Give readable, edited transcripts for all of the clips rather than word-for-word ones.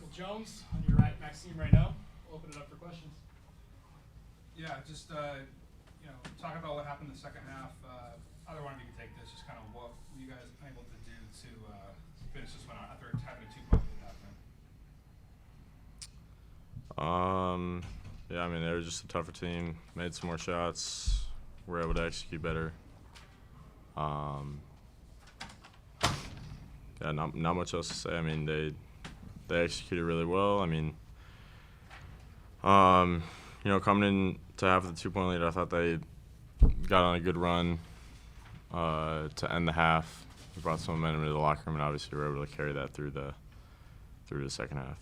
with Jones. On your right, Maxime Raynaud. We'll open it up for questions. Yeah, just talk about what happened in the second half. Either one of you can take this. Just kind of what were you guys able to do to finish this one out after having a 2-point lead at halftime? Yeah, I mean, they were just a tougher team. Made some more shots. Were able to execute better. Yeah, not much else to say. I mean, they executed really well. I mean, coming in to half of the 2-point lead, I thought they got on a good run to end the half. We brought some momentum into the locker room, and obviously we were able to carry that through the second half.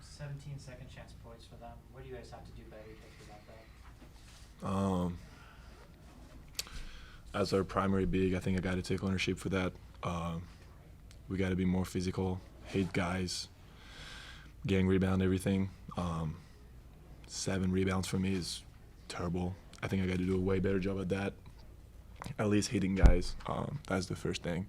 17 second chance points for them. What do you guys have to do better to prevent that? As our primary big, I think I got to take ownership for that. We got to be more physical, hit guys, gang rebound, everything. 7 rebounds for me is terrible. I think I got to do a way better job at that. At least hitting guys. That's the first thing.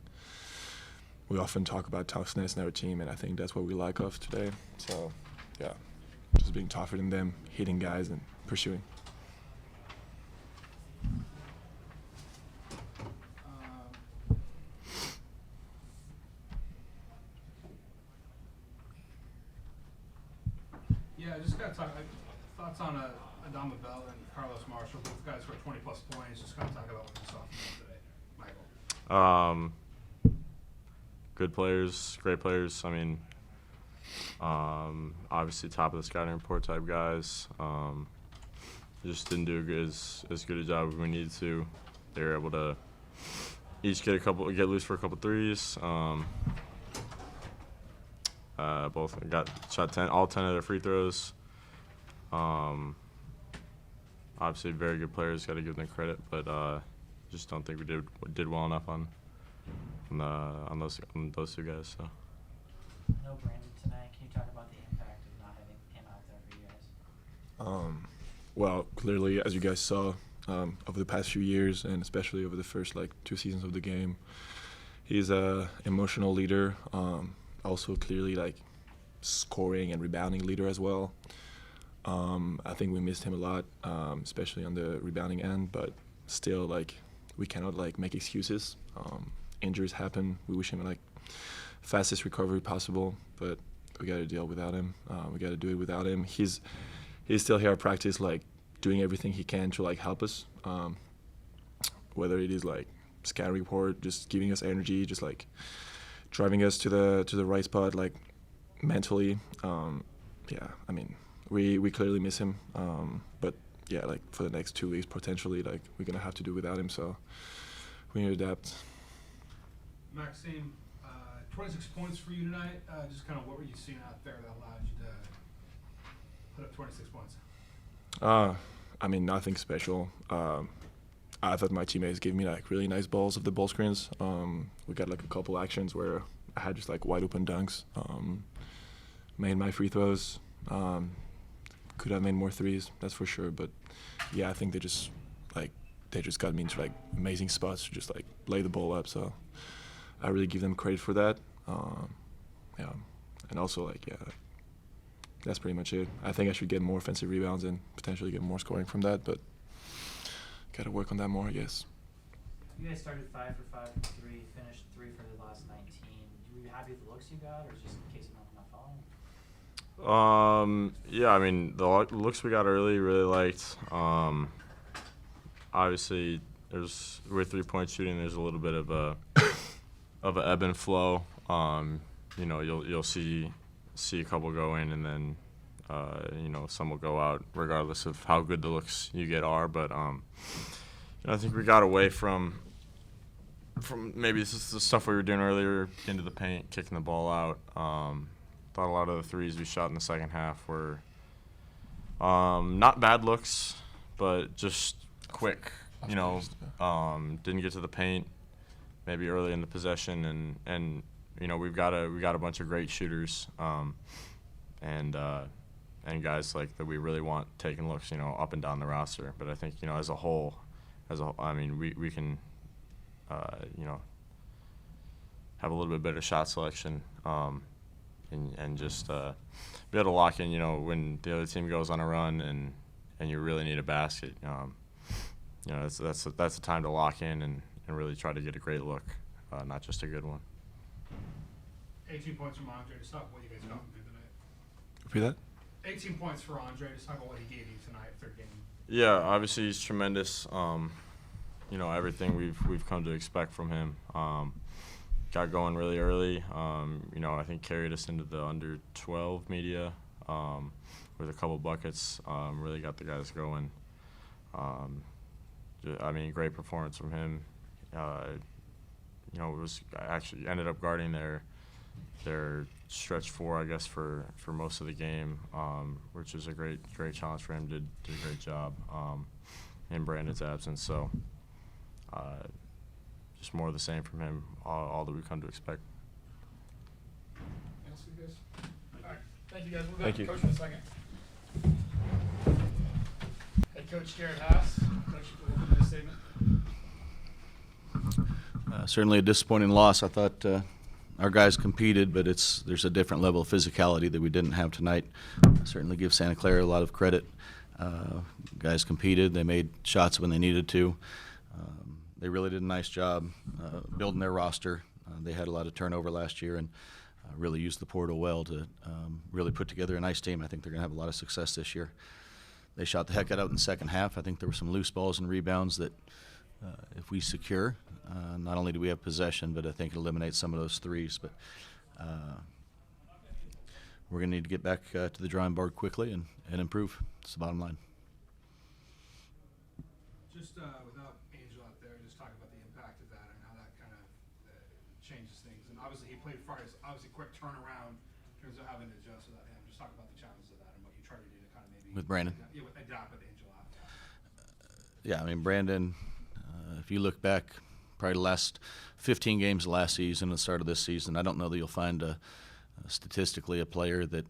We often talk about toughness in our team, and I think that's what we lack of today. So, yeah, just being tougher than them, hitting guys, and pursuing. Yeah, just got to talk. Thoughts on Adama Bell and Carlos Marshall, both guys scored 20-plus points. Just kind of talk about what you saw from them today, Michael. Good players, great players. I mean, obviously top of the scouting report type guys. Just didn't do as good a job as we needed to. They were able to each get loose for a couple threes. Both got shot all 10 of their free throws. Obviously, very good players. Got to give them credit, but just don't think we did well enough on those 2 guys. So. No Brandon tonight. Can you talk about the impact of not having him out there for you guys? Well, clearly, as you guys saw over the past few years, and especially over the first 2 seasons of the game, he's a emotional leader. Also, clearly, scoring and rebounding leader as well. I think we missed him a lot, especially on the rebounding end, but still, we cannot, make excuses. Injuries happen. We wish him, fastest recovery possible, but we got to deal without him. We got to do it without him. He's still here at practice, doing everything he can to, help us, whether it is, scout report, just giving us energy, just, driving us to the right spot, mentally. Yeah, I mean, we clearly miss him, but yeah, for the next 2 weeks potentially, we're gonna have to do without him. So we need to adapt. Maxime, 26 points for you tonight. Just kind of what were you seeing out there that allowed you to put up 26 points? I mean, nothing special. I thought my teammates gave me really nice balls of the ball screens. We got a couple actions where I had just wide open dunks. Made my free throws. Could have made more threes, that's for sure. But yeah, I think they just got me into amazing spots to just lay the ball up. So I really give them credit for that. Yeah, and also that's pretty much it. I think I should get more offensive rebounds and potentially get more scoring from that, but gotta work on that more, I guess. You guys started 5 for 5 from 3, finished 3 for the last 19. Were you happy with the looks you got, or just in case of not falling? Yeah, I mean, the looks we got early, really liked. Obviously, with 3-point shooting, there's a little bit of a ebb and flow. You'll see a couple go in, and then some will go out, regardless of how good the looks you get are. But I think we got away from maybe this is the stuff we were doing earlier, into the paint, kicking the ball out. Thought a lot of the threes we shot in the second half were not bad looks, but just quick. Didn't get to the paint maybe early in the possession, and we've got a bunch of great shooters, and guys that we really want taking looks, up and down the roster. But I think as a whole, I mean, we can have a little bit better shot selection. and just be able to lock in. You know, when the other team goes on a run and you really need a basket. You know, that's the time to lock in and really try to get a great look, not just a good one. 18 points from Andre. Just talk about what you guys got from him tonight. Repeat that. 18 points for Andre. Just talk about what he gave you tonight, third game. Yeah, obviously he's tremendous. You know, everything we've come to expect from him. Got going really early. You know, I think carried us into the under 12 media with a couple buckets. Really got the guys going. I mean, great performance from him. You know, it was actually ended up guarding their stretch four, I guess, for most of the game, which was a great challenge for him. Did a great job in Brandon's absence. So just more of the same from him, all that we've come to expect. Anything else for you guys? All right. Thank you, guys. We'll go Thank to you. Coach in a second. Head Coach Jerod Haase. Coach, we'll open the statement. Certainly a disappointing loss. I thought our guys competed, but there's a different level of physicality that we didn't have tonight. Certainly give Santa Clara a lot of credit. Guys competed. They made shots when they needed to. They really did a nice job building their roster. They had a lot of turnover last year and really used the portal well to really put together a nice team. I think they're going to have a lot of success this year. They shot the heck out in the second half. I think there were some loose balls and rebounds that if we secure, not only do we have possession, but I think it eliminates some of those threes. But we're going to need to get back to the drawing board quickly and improve. That's the bottom line. Just without Angel out there, just talk about the impact of that and how that kind of changes things. And obviously he played Friday, so obviously quick turnaround in terms of having to adjust without him. Just talk about the challenges of that and what you try to do to kind of maybe With Brandon? Yeah, adapt with Angel out. Yeah, I mean, Brandon, if you look back probably the last 15 games of last season and the start of this season, I don't know that you'll find statistically a player that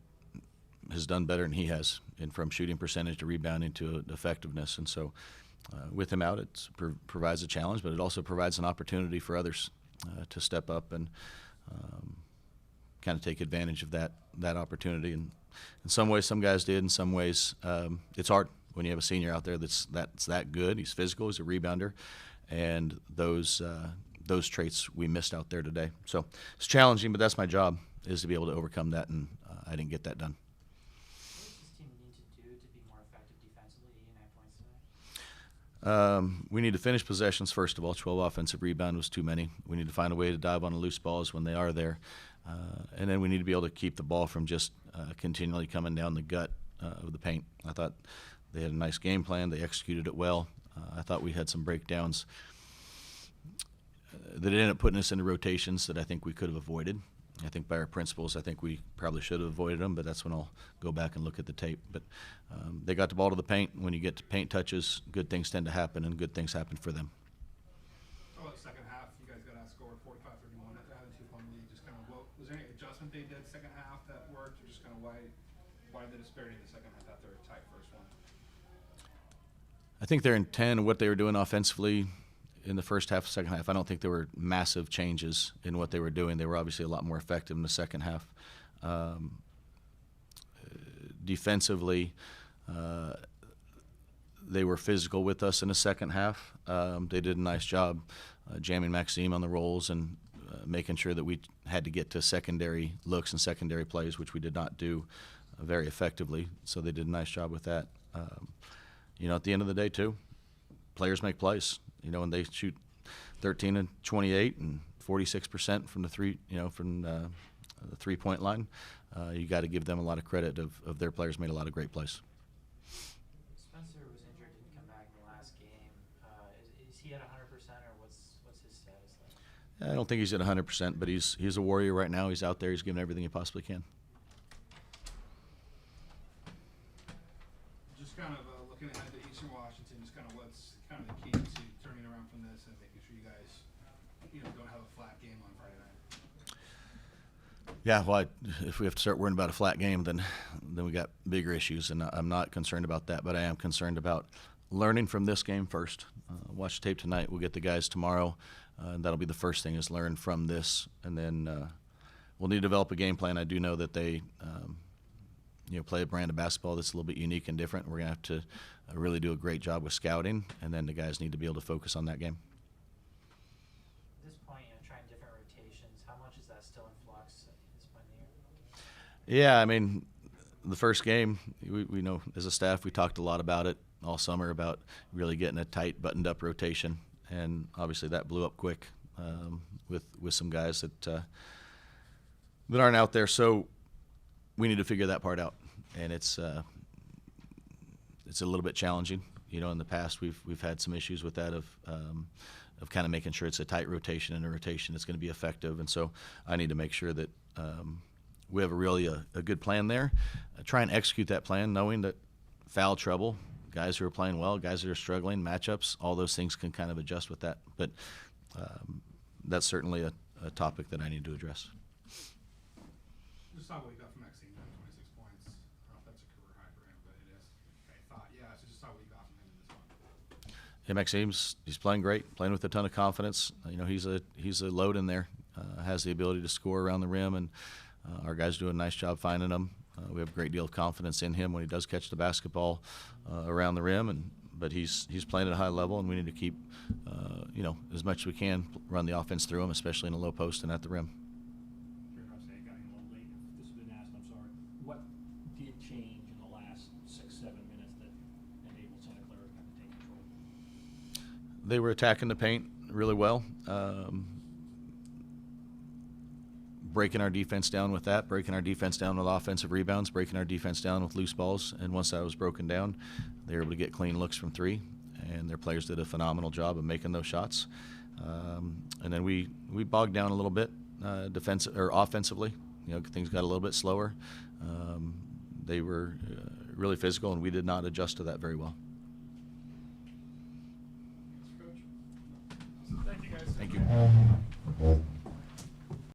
has done better than he has from shooting percentage to rebounding to effectiveness. And so with him out, it provides a challenge, but it also provides an opportunity for others to step up and kind of take advantage of that opportunity. And in some ways, some guys did. In some ways, it's hard when you have a senior out there that's that good. He's physical. He's a rebounder. And those traits we missed out there today. So it's challenging, but that's my job, is to be able to overcome that, and I didn't get that done. What does this team need to do to be more effective defensively to get 9 points tonight? We need to finish possessions, first of all. 12 offensive rebound was too many. We need to find a way to dive on the loose balls when they are there. And then we need to be able to keep the ball from just continually coming down the gut of the paint. I thought they had a nice game plan. They executed it well. I thought we had some breakdowns that ended up putting us into rotations that I think we could have avoided. I think by our principles, I think we probably should have avoided them, but that's when I'll go back and look at the tape. But they got the ball to the paint. When you get to paint touches, good things tend to happen, and good things happen for them. How about the second half? You guys got outscored 45-31 after having a 2-point lead. Just kind of, was there any adjustment they did second half that worked, or just kind of why the disparity in the second half after a tight first one? I think their intent of what they were doing offensively in the first half, second half, I don't think there were massive changes in what they were doing. They were obviously a lot more effective in the second half. Defensively, they were physical with us in the second half. They did a nice job jamming Maxime on the rolls and making sure that we had to get to secondary looks and secondary plays, which we did not do very effectively. So they did a nice job with that. At the end of the day, too, players make plays. And they shoot 13 and 28 and 46% from the three-point line. You got to give them a lot of credit of their players made a lot of great plays. Spencer was injured, didn't come back in the last game. Is he at 100%, or what's his status like? I don't think he's at 100%, but he's a warrior right now. He's out there. He's giving everything he possibly can. Just kind of looking ahead to Eastern Washington, just kind of what's kind of the key to turning around from this and making sure you guys, don't have a flat game on Friday night. Yeah, well, if we have to start worrying about a flat game, then we got bigger issues, and I'm not concerned about that, but I am concerned about learning from this game first. Watch the tape tonight. We'll get the guys tomorrow, and that'll be the first thing, is learn from this, and then we'll need to develop a game plan. I do know that they play a brand of basketball that's a little bit unique and different. We're going to have to really do a great job with scouting, and then the guys need to be able to focus on that game. At this point, trying different rotations, how much is that still in flux at this point in the year? Yeah, I mean, the first game, we know as a staff, we talked a lot about it all summer about really getting a tight, buttoned-up rotation, and obviously that blew up quick with some guys that aren't out there. So we need to figure that part out, and it's a little bit challenging. In the past we've had some issues with that of kind of making sure it's a tight rotation and a rotation that's going to be effective. And so I need to make sure that we have a good plan there. Try and execute that plan, knowing that foul trouble, guys who are playing well, guys that are struggling, matchups, all those things can kind of adjust with that. But that's certainly a topic that I need to address. Just talk what you got from Maxime, 26 points. I don't know if that's a career high for him, but it is. I thought, yeah. So just talk what you got from him in this one. Yeah, he's playing great, playing with a ton of confidence. He's a load in there. Has the ability to score around the rim, and our guys do a nice job finding him. We have a great deal of confidence in him when he does catch the basketball around the rim, but he's playing at a high level, and we need to keep as much as we can run the offense through him, especially in the low post and at the rim. Jerod Haase, got in a little late. If this has been asked, I'm sorry. What did change in the last 6-7 minutes that enabled Santa Clara to kind of take control? They were attacking the paint really well. Breaking our defense down with that, breaking our defense down with offensive rebounds, breaking our defense down with loose balls. And once that was broken down, they were able to get clean looks from three, and their players did a phenomenal job of making those shots. And then we bogged down a little bit offensively. Things got a little bit slower. They were really physical, and we did not adjust to that very well. Thank you, guys. Thank you.